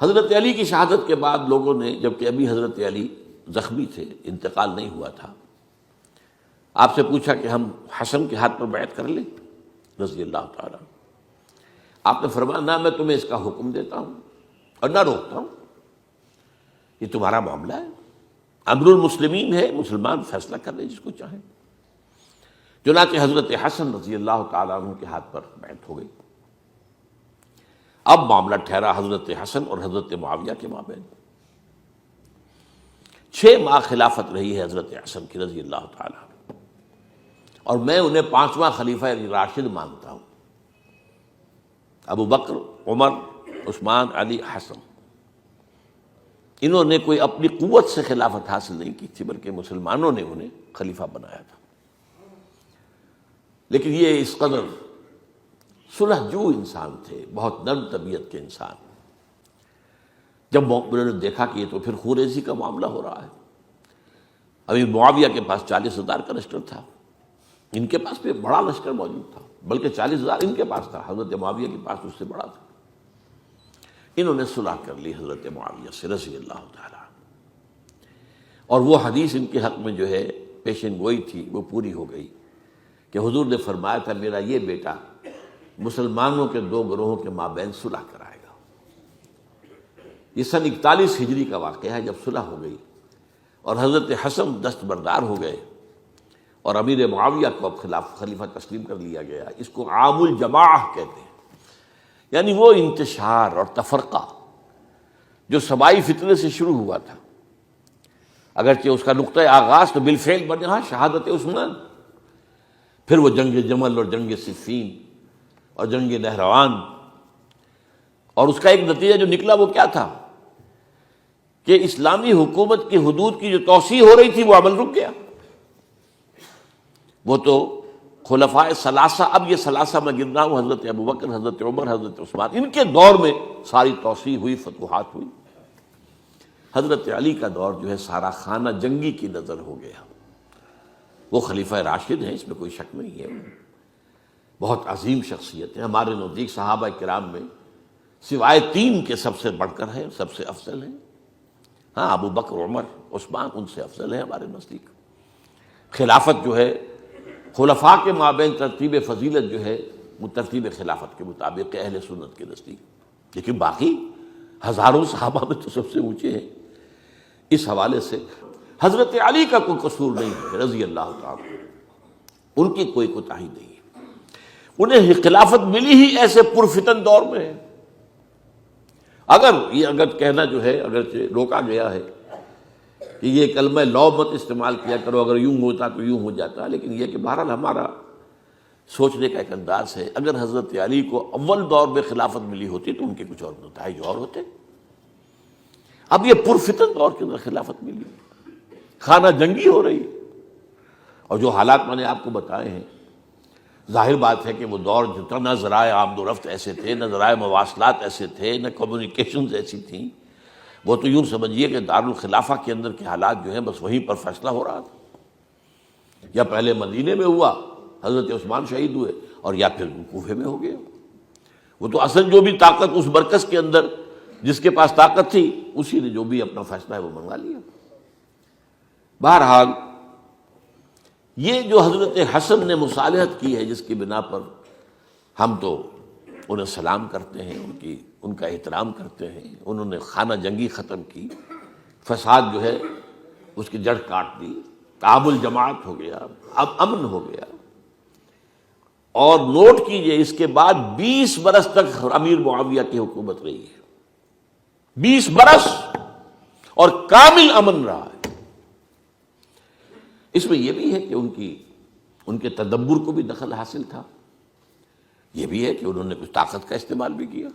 حضرت علی کی شہادت کے بعد لوگوں نے، جبکہ ابھی حضرت علی زخمی تھے، انتقال نہیں ہوا تھا، آپ سے پوچھا کہ ہم حسن کے ہاتھ پر بیعت کر لیں رضی اللہ تعالیٰ. آپ نے فرمایا نہ میں تمہیں اس کا حکم دیتا ہوں اور نہ روکتا ہوں، یہ تمہارا معاملہ ہے، امر المسلمین ہے، مسلمان فیصلہ کر لیں جس کو چاہیں. چنانچہ حضرت حسن رضی اللہ تعالیٰ عنہ کے ہاتھ پر بیعت ہو گئی. اب معاملہ ٹھہرا حضرت حسن اور حضرت معاویہ کے مابین. 6 ماہ خلافت رہی ہے حضرت حسن کی رضی اللہ تعالیٰ عنہ، اور میں انہیں 5واں خلیفہ راشد مانتا ہوں. ابو بکر، عمر، عثمان، علی، حسن، انہوں نے کوئی اپنی قوت سے خلافت حاصل نہیں کی تھی، بلکہ مسلمانوں نے انہیں خلیفہ بنایا تھا. لیکن یہ اس قدر صلح جو انسان تھے، بہت نرم طبیعت کے انسان. جب انہوں نے دیکھا کہ یہ تو پھر خوریزی کا معاملہ ہو رہا ہے، ابھی معاویہ کے پاس 40,000 کا لشکر تھا، ان کے پاس بھی بڑا لشکر موجود تھا، بلکہ 40,000 ان کے پاس تھا، حضرت معاویہ کے پاس اس سے بڑا تھا. انہوں نے صلح کر لی حضرت معاویہ سے رضی اللہ تعالیٰ، اور وہ حدیث ان کے حق میں جو ہے پیشن گوئی تھی وہ پوری ہو گئی کہ حضور نے فرمایا تھا میرا یہ بیٹا مسلمانوں کے 2 گروہوں کے مابین صلح کرائے گا. یہ سن 41 ہجری کا واقعہ ہے جب صلح ہو گئی اور حضرت حسن دستبردار ہو گئے اور امیر معاویہ کو اب خلیفہ تسلیم کر لیا گیا. اس کو عام الجماعہ کہتے ہیں، یعنی وہ انتشار اور تفرقہ جو سبائی فتنے سے شروع ہوا تھا، اگرچہ اس کا نقطۂ آغاز تو بالفعل بنا شہادت عثمان، پھر وہ جنگ جمل اور جنگ صفین اور جنگ نہروان، اور اس کا ایک نتیجہ جو نکلا وہ کیا تھا کہ اسلامی حکومت کی حدود کی جو توسیع ہو رہی تھی وہ عمل رک گیا. وہ تو خلفائے ثلاثہ، اب یہ ثلاثہ میں گر رہا ہوں، حضرت ابوبکر، حضرت عمر، حضرت عثمان، ان کے دور میں ساری توسیع ہوئی، فتوحات ہوئی. حضرت علی کا دور جو ہے سارا خانہ جنگی کی نظر ہو گیا. وہ خلیفہ راشد ہیں، اس میں کوئی شک نہیں ہے، بہت عظیم شخصیت ہے، ہمارے نزدیک صحابہ کرام میں سوائے 3 کے سب سے بڑھ کر ہیں، سب سے افضل ہیں. ہاں ابو بکر، عمر، عثمان ان سے افضل ہیں ہمارے نزدیک. خلافت جو ہے خلفاء کے مابین ترتیب فضیلت جو ہے وہ ترتیب خلافت کے مطابق اہل سنت کے نزدیک، لیکن باقی ہزاروں صحابہ میں تو سب سے اونچے ہیں. اس حوالے سے حضرت علی کا کوئی قصور نہیں ہے رضی اللہ تعالیٰ، ان کی کوئی کوتاہی نہیں ہے. انہیں خلافت ملی ہی ایسے پرفتن دور میں ہے. اگر کہنا جو ہے اگرچہ روکا گیا ہے کہ یہ کلمہ لو مت استعمال کیا کرو، اگر یوں ہوتا تو یوں ہو جاتا، لیکن یہ کہ بہرحال ہمارا سوچنے کا ایک انداز ہے. اگر حضرت علی کو اول دور میں خلافت ملی ہوتی تو ان کے کچھ اور نتائج اور ہوتے. اب یہ پرفتن دور کے اندر خلافت ملی، خانہ جنگی ہو رہی، اور جو حالات میں نے آپ کو بتائے ہیں، ظاہر بات ہے کہ وہ دور جتنا نہ ذرائع آمد و رفت ایسے تھے، نہ ذرائع مواصلات ایسے تھے، نہ کمیونیکیشنز ایسی تھیں. وہ تو یوں سمجھیے کہ دارالخلافہ کے اندر کے حالات جو ہیں بس وہیں پر فیصلہ ہو رہا تھا. یا پہلے مدینے میں ہوا، حضرت عثمان شہید ہوئے، اور یا پھر کوفے میں ہو گیا. وہ تو اصل جو بھی طاقت اس مرکز کے اندر جس کے پاس طاقت تھی اسی نے جو بھی اپنا فیصلہ ہے وہ منگوا لیا. بہرحال یہ جو حضرت حسن نے مصالحت کی ہے، جس کی بنا پر ہم تو انہیں سلام کرتے ہیں، ان کا احترام کرتے ہیں، انہوں نے خانہ جنگی ختم کی، فساد جو ہے اس کی جڑ کاٹ دی، تعامل جماعت ہو گیا، اب امن ہو گیا. اور نوٹ کیجئے اس کے بعد 20 برس تک امیر معاویہ کی حکومت رہی ہے، 20 برس، اور کامل امن رہا ہے. اس میں یہ بھی ہے کہ ان کے تدبر کو بھی دخل حاصل تھا، یہ بھی ہے کہ انہوں نے کچھ طاقت کا استعمال بھی کیا،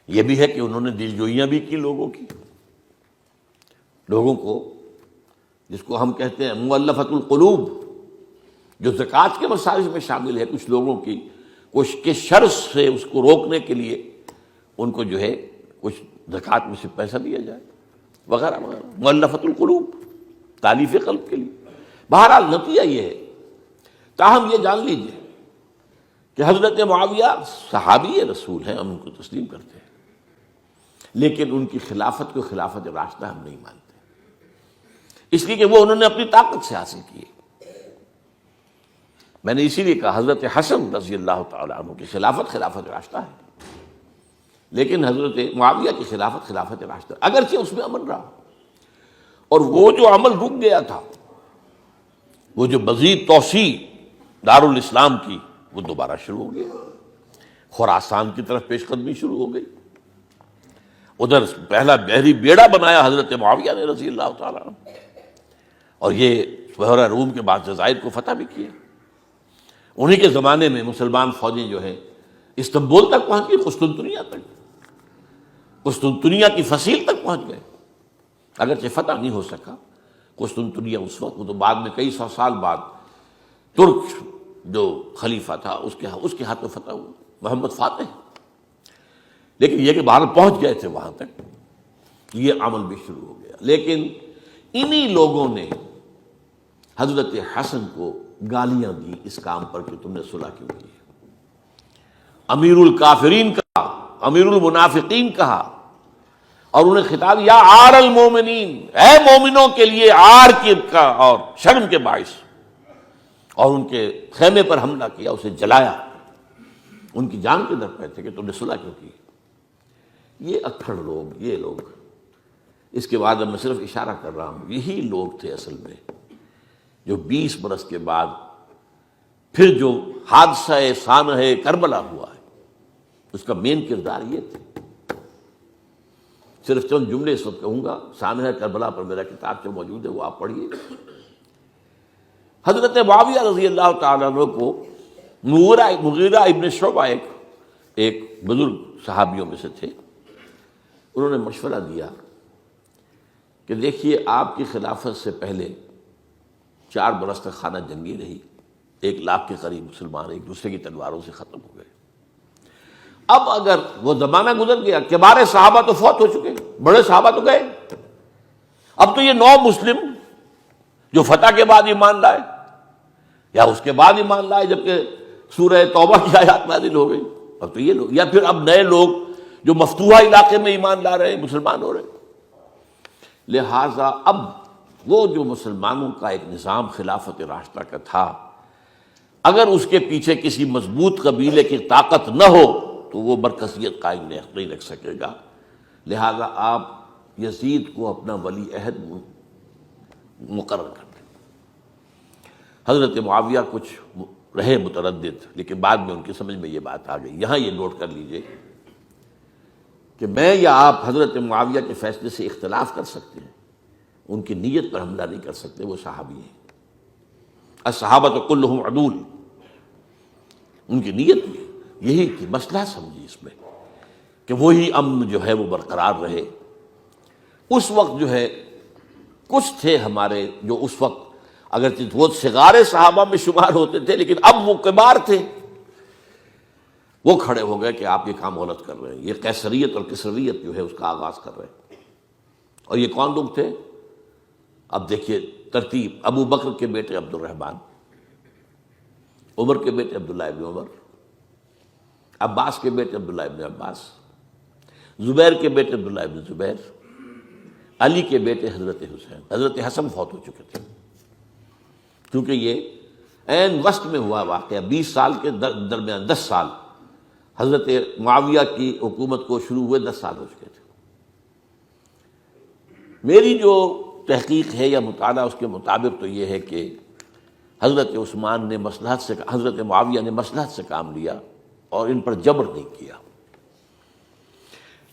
یہ بھی ہے کہ انہوں نے دلجوئیاں بھی کی لوگوں کو جس کو ہم کہتے ہیں مؤلفۃ القلوب، جو زکوٰۃ کے مسائل میں شامل ہے. کچھ لوگوں کی کوشش کے شر سے اس کو روکنے کے لیے ان کو جو ہے کچھ زکوٰۃ میں سے پیسہ دیا جائے وغیرہ وغیرہ، مؤلفۃ القلوب، تالیف قلب کے لیے. بہرحال نتیجہ یہ ہے. تاہم یہ جان لیجئے کہ حضرت معاویہ صحابی رسول ہیں، ہم ان کو تسلیم کرتے ہیں، لیکن ان کی خلافت کو خلافت راشدہ ہم نہیں مانتے، اس لیے کہ وہ انہوں نے اپنی طاقت سے حاصل کی ہے۔ میں نے اسی لیے کہا حضرت حسن رضی اللہ تعالیٰ عنہ کی خلافت خلافت راشدہ ہے، لیکن حضرت معاویہ کی خلافت خلافت راشدہ، اگرچہ اس میں عمل رہا، اور وہ جو عمل رک گیا تھا، وہ جو مزید توسیع دارالاسلام کی، وہ دوبارہ شروع ہو گیا، خراسان کی طرف پیش قدمی شروع ہو گئی۔ ادھر پہلا بحری بیڑا بنایا حضرت معاویہ نے رضی اللہ تعالیٰ عنہ، اور یہ بحیرہ روم کے بعد جزائر کو فتح بھی کیا۔ انہی کے زمانے میں مسلمان فوجیں جو ہیں استنبول تک پہنچ گئی، قسطنطنیہ تک، قسطنطنیہ کی فصیل تک پہنچ گئے، اگرچہ فتح نہیں ہو سکا قسطنطنیہ اس وقت، وہ تو بعد میں کئی سو سال بعد ترک جو خلیفہ تھا اس کے ہاتھوں فتح ہوا، محمد فاتح۔ لیکن یہ کہ باہر پہنچ گئے تھے وہاں تک، یہ عمل بھی شروع ہو گیا۔ لیکن انہی لوگوں نے حضرت حسن کو گالیاں دی اس کام پر کہ تم نے صلح کیوں کی، امیر الکافرین کہا، امیر المنافقین کہا، اور انہیں خطاب یا عار المومنین، اے مومنوں کے لیے عار کا اور شرم کے باعث، اور ان کے خیمے پر حملہ کیا، اسے جلایا، ان کی جان کے در پہ تھے کہ تم نے صلح کیوں کی۔ یہ اکھڑ لوگ، یہ لوگ، اس کے بعد اب میں صرف اشارہ کر رہا ہوں، یہی لوگ تھے اصل میں جو 20 برس کے بعد پھر جو حادثہ سانحہ کربلا ہوا ہے اس کا مین کردار یہ تھے۔ صرف چند جملے اس وقت کہوں گا، سانحہ کربلا پر میرا کتاب جو موجود ہے وہ آپ پڑھیے۔ حضرت معاویہ رضی اللہ تعالیٰ عنہ کو مغیرہ ابن شعبہ ایک بزرگ صحابیوں میں سے تھے، انہوں نے مشورہ دیا کہ دیکھیے آپ کی خلافت سے پہلے 4 برس تک خانہ جنگی رہی، 1 لاکھ کے قریب مسلمان ایک دوسرے کی تلواروں سے ختم ہو گئے۔ اب اگر وہ زمانہ گزر گیا، کبار صحابہ تو فوت ہو چکے، بڑے صحابہ تو گئے، اب تو یہ 9 مسلم جو فتح کے بعد ایمان لائے یا اس کے بعد ایمان لائے جبکہ سورہ توبہ کی آیات نازل ہو گئی، اب تو یہ لوگ، یا پھر اب نئے لوگ جو مفتوحہ علاقے میں ایمان لا رہے ہیں، مسلمان ہو رہے ہیں۔ لہٰذا اب وہ جو مسلمانوں کا ایک نظام خلافت راشدہ کا تھا، اگر اس کے پیچھے کسی مضبوط قبیلے کی طاقت نہ ہو تو وہ مرکزیت قائم نہیں رکھ سکے گا، لہذا آپ یزید کو اپنا ولی عہد مقرر کر دیں۔ حضرت معاویہ کچھ رہے متردد، لیکن بعد میں ان کی سمجھ میں یہ بات آ گئی۔ یہاں یہ نوٹ کر لیجئے کہ میں یا آپ حضرت معاویہ کے فیصلے سے اختلاف کر سکتے ہیں، ان کی نیت پر حملہ نہیں کر سکتے، وہ صحابی ہیں، الصحابۃ کلھم عدول، ان کی نیت یہی تھی، مسئلہ سمجھی اس میں کہ وہی امن جو ہے وہ برقرار رہے۔ اس وقت جو ہے کچھ تھے ہمارے جو اس وقت اگرچہ وہ صغار صحابہ میں شمار ہوتے تھے، لیکن اب وہ کبار تھے، وہ کھڑے ہو گئے کہ آپ یہ کام غلط کر رہے ہیں، یہ قیصریت اور کسرویت جو ہے اس کا آغاز کر رہے ہیں۔ اور یہ کون لوگ تھے؟ اب دیکھیے ترتیب، ابو بکر کے بیٹے عبد الرحمن، عمر کے بیٹے عبداللہ ابن عمر، عباس کے بیٹے عبداللہ ابن عباس، زبیر کے بیٹے عبداللہ ابن زبیر، علی کے بیٹے حضرت حسین۔ حضرت حسن فوت ہو چکے تھے، کیونکہ یہ عین وسط میں ہوا واقعہ، 20 سال کے درمیان 10 سال حضرت معاویہ کی حکومت کو شروع ہوئے 10 سال ہو چکے تھے۔ میری جو تحقیق ہے یا مطالعہ اس کے مطابق تو یہ ہے کہ حضرت عثمان نے مصلحت سے، حضرت معاویہ نے مصلحت سے کام لیا اور ان پر جبر نہیں کیا،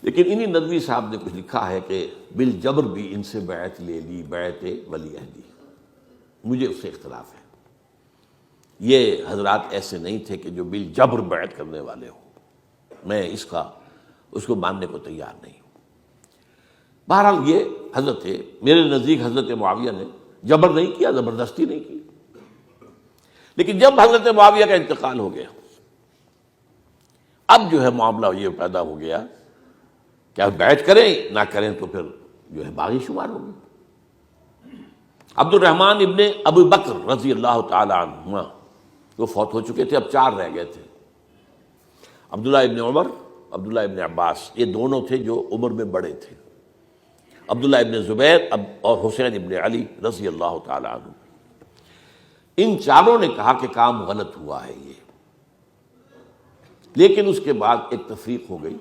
لیکن انہی ندوی صاحب نے کچھ لکھا ہے کہ بالجبر بھی ان سے بیعت لے لی، بیعت ولی عہدی، مجھے اس سے اختلاف ہے۔ یہ حضرات ایسے نہیں تھے کہ جو بالجبر بیعت کرنے والے ہوں، میں اس کو ماننے کو تیار نہیں ہوں۔ بہرحال یہ حضرت، میرے نزدیک حضرت معاویہ نے جبر نہیں کیا، زبردستی نہیں کی، لیکن جب حضرت معاویہ کا انتقال ہو گیا، اب جو ہے معاملہ یہ پیدا ہو گیا کہ آپ بیعت کریں نہ کریں تو پھر جو ہے باغی شمار ہوگی۔ عبد الرحمن ابن ابو بکر رضی اللہ تعالی عنہما وہ فوت ہو چکے تھے، اب 4 رہ گئے تھے، عبداللہ ابن عمر عبداللہ ابن عباس، یہ دونوں تھے جو عمر میں بڑے تھے، عبداللہ ابن زبیر اور حسین ابن علی رضی اللہ تعالی عنہ۔ ان چاروں نے کہا کہ کام غلط ہوا ہے یہ، لیکن اس کے بعد ایک تفریق ہو گئی۔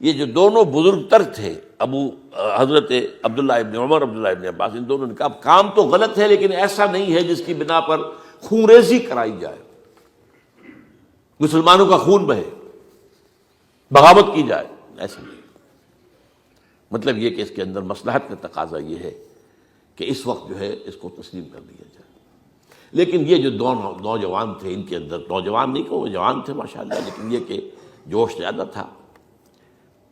یہ جو دونوں بزرگ تر تھے، حضرت عبداللہ ابن عمر، عبداللہ ابن عباس، ان دونوں نے کہا کام تو غلط ہے لیکن ایسا نہیں ہے جس کی بنا پر خونریزی کرائی جائے، مسلمانوں کا خون بہے، بغاوت کی جائے، ایسا نہیں۔ مطلب یہ کہ اس کے اندر مصلحت کا تقاضا یہ ہے کہ اس وقت جو ہے اس کو تسلیم کر دیا جائے۔ لیکن یہ جو دو نوجوان تھے، ان کے اندر، نوجوان نہیں کہ وہ جوان تھے ماشاءاللہ، لیکن یہ کہ جوش زیادہ تھا،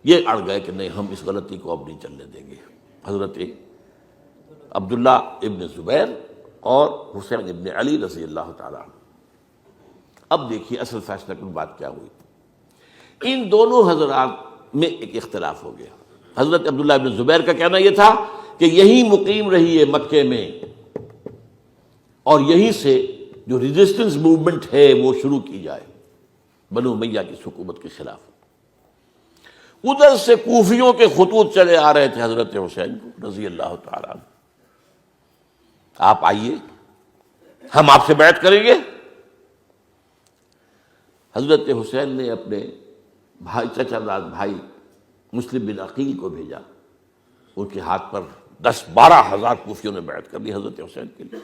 یہ اڑ گئے کہ نہیں، ہم اس غلطی کو اب نہیں چلنے دیں گے۔ حضرت عبداللہ ابن زبیر اور حسین ابن علی رضی اللہ تعالیٰ عنہ۔ اب دیکھیے اصل فیصلہ کن بات کیا ہوئی۔ ان دونوں حضرات میں ایک اختلاف ہو گیا۔ حضرت عبداللہ ابن زبیر کا کہنا یہ تھا کہ یہیں مقیم رہیے مکے میں، اور یہیں سے جو ریزسٹنس موومنٹ ہے وہ شروع کی جائے بنو امیہ کی حکومت کے خلاف۔ ادھر سے کوفیوں کے خطوط چلے آ رہے تھے حضرت حسین کو رضی اللہ تعالیٰ عنہ، آپ آئیے، ہم آپ سے بیعت کریں گے۔ حضرت حسین نے اپنے بھائی، چچا داد بھائی مسلم بن عقیل کو بھیجا، ان کے ہاتھ پر 10-12 ہزار کوفیوں نے بیعت کر لی حضرت حسین کے لیے،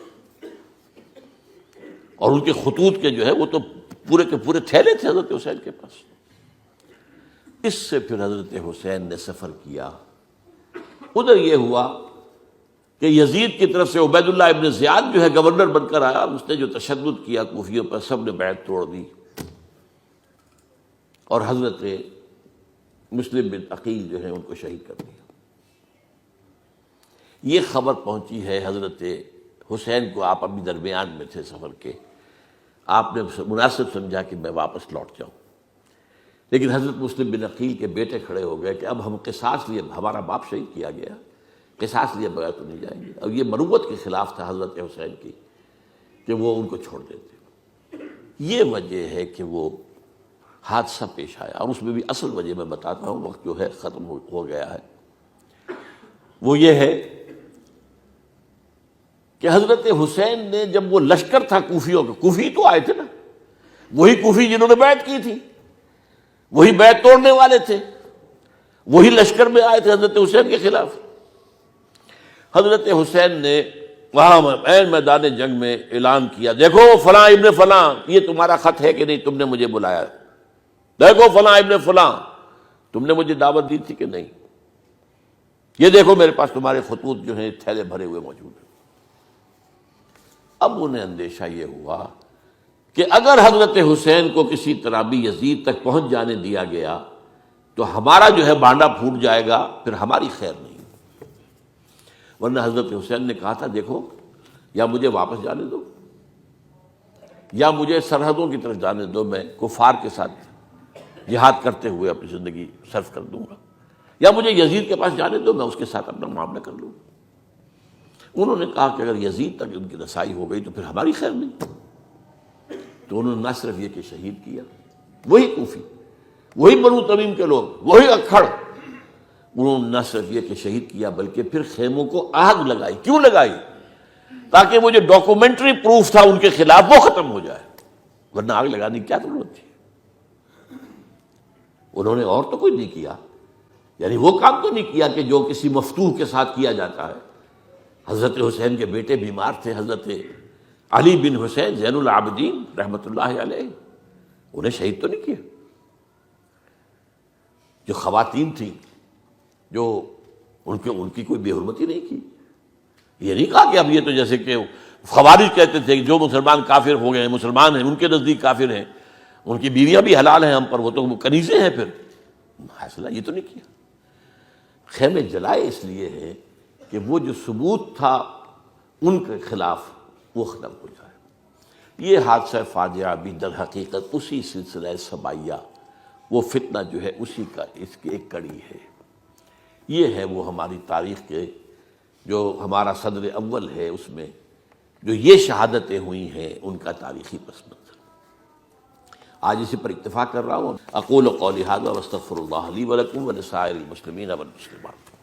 اور ان کے خطوط کے جو ہے وہ تو پورے کے پورے تھیلے تھے حضرت حسین کے پاس۔ اس سے پھر حضرت حسین نے سفر کیا۔ ادھر یہ ہوا کہ یزید کی طرف سے عبید اللہ ابن زیاد جو ہے گورنر بن کر آیا، اس نے جو تشدد کیا کوفیوں پر، سب نے بیعت توڑ دی، اور حضرت مسلم بن عقیل جو ہے ان کو شہید کر دیا۔ یہ خبر پہنچی ہے حضرت حسین کو، آپ ابھی درمیان میں تھے سفر کے، آپ نے مناسب سمجھا کہ میں واپس لوٹ جاؤں، لیکن حضرت مسلم بن عقیل کے بیٹے کھڑے ہو گئے کہ اب ہم قصاص لیے، ہمارا باپ شہید کیا گیا، قصاص لیے بغیر تو نہیں جائیں گے۔ اور یہ مروت کے خلاف تھا حضرت حسین کی کہ وہ ان کو چھوڑ دیتے۔ یہ وجہ ہے کہ وہ حادثہ پیش آیا، اور اس میں بھی اصل وجہ میں بتاتا ہوں، وقت جو ہے ختم ہو گیا ہے۔ وہ یہ ہے کہ حضرت حسین نے جب وہ لشکر تھا کوفیوں کا، کوفی تو آئے تھے نا، وہی کوفی جنہوں نے بیعت کی تھی، وہی بیعت توڑنے والے تھے، وہی لشکر میں آئے تھے حضرت حسین کے خلاف۔ حضرت حسین نے وہاں عین میدان جنگ میں اعلان کیا، دیکھو فلاں ابن فلاں، یہ تمہارا خط ہے کہ نہیں، تم نے مجھے بلایا، دیکھو فلاں ابن فلاں، تم نے مجھے دعوت دی تھی کہ نہیں، یہ دیکھو میرے پاس تمہارے خطوط جو ہیں تھیلے بھرے ہوئے موجود ہیں۔ اب انہیں اندیشہ یہ ہوا کہ اگر حضرت حسین کو کسی طرح بھی یزید تک پہنچ جانے دیا گیا تو ہمارا جو ہے بانڈا پھوٹ جائے گا، پھر ہماری خیر نہیں۔ ورنہ حضرت حسین نے کہا تھا، دیکھو یا مجھے واپس جانے دو، یا مجھے سرحدوں کی طرف جانے دو، میں کفار کے ساتھ جہاد کرتے ہوئے اپنی زندگی صرف کر دوں گا، یا مجھے یزید کے پاس جانے دو، میں اس کے ساتھ اپنا معاملہ کر لوں۔ انہوں نے کہا کہ اگر یزید تک ان کی رسائی ہو گئی تو پھر ہماری خیر نہیں۔ تو انہوں نے نہ صرف یہ کہ شہید کیا وہی کوفی، وہی بنو تمیم کے لوگ، وہی اکھڑ، انہوں نے نہ صرف یہ کہ شہید کیا بلکہ پھر خیموں کو آگ لگائی۔ کیوں لگائی؟ تاکہ وہ جو ڈاکومنٹری پروف تھا ان کے خلاف وہ ختم ہو جائے، ورنہ آگ لگانے کی کیا ضرورت تھی؟ انہوں نے اور تو کوئی نہیں کیا، یعنی وہ کام تو نہیں کیا کہ جو کسی مفتوح کے ساتھ کیا جاتا ہے۔ حضرت حسین کے بیٹے بیمار تھے، حضرت علی بن حسین زین العابدین رحمۃ اللہ علیہ، انہیں شہید تو نہیں کیا۔ جو خواتین تھیں جو ان کی کوئی بے حرمتی نہیں کی۔ یہ نہیں کہا کہ اب یہ تو جیسے کہ خوارج کہتے تھے کہ جو مسلمان کافر ہو گئے ہیں، مسلمان ہیں، ان کے نزدیک کافر ہیں، ان کی بیویاں بھی حلال ہیں ہم پر، وہ تو کنیزیں ہیں، پھر فیصلہ یہ تو نہیں کیا۔ خیمے جلائے اس لیے ہے کہ وہ جو ثبوت تھا ان کے خلاف وہ ختم ہو جائے۔ یہ حادثہ فاجعہ بھی در حقیقت اسی سلسلہ سبائیہ، وہ فتنہ جو ہے اسی کا، اس کی ایک کڑی ہے۔ یہ ہے وہ ہماری تاریخ کے جو ہمارا صدر اول ہے، اس میں جو یہ شہادتیں ہوئی ہیں ان کا تاریخی پس منظر۔ آج اسی پر اکتفا کر رہا ہوں. اقول قولی ھذا واستغفر اللہ لی ولکم ولسائر المسلمین والمسلمات.